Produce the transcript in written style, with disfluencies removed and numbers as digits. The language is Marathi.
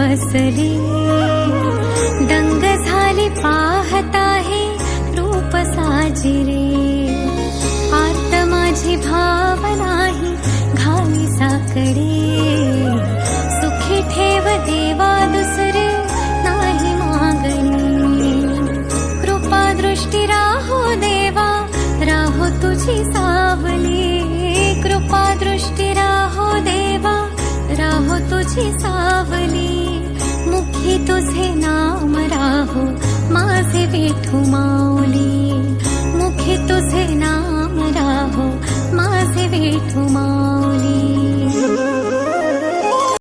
बसले, दंग झाली पाहता हे रूप साजिरे, आर्त माझी भावना ही घाली साकडे, सुखी ठेव देवा दुसरे नाही मागणी, कृपा दृष्टी राहो देवा राहो तुझी सावली, कृपा दृष्टी राहो देवा राहो तुझी सावली, मुखी तुझे नाम राहो माझे विठू माऊली, मुखी तुझे नाम राहो माझे विठू माऊली.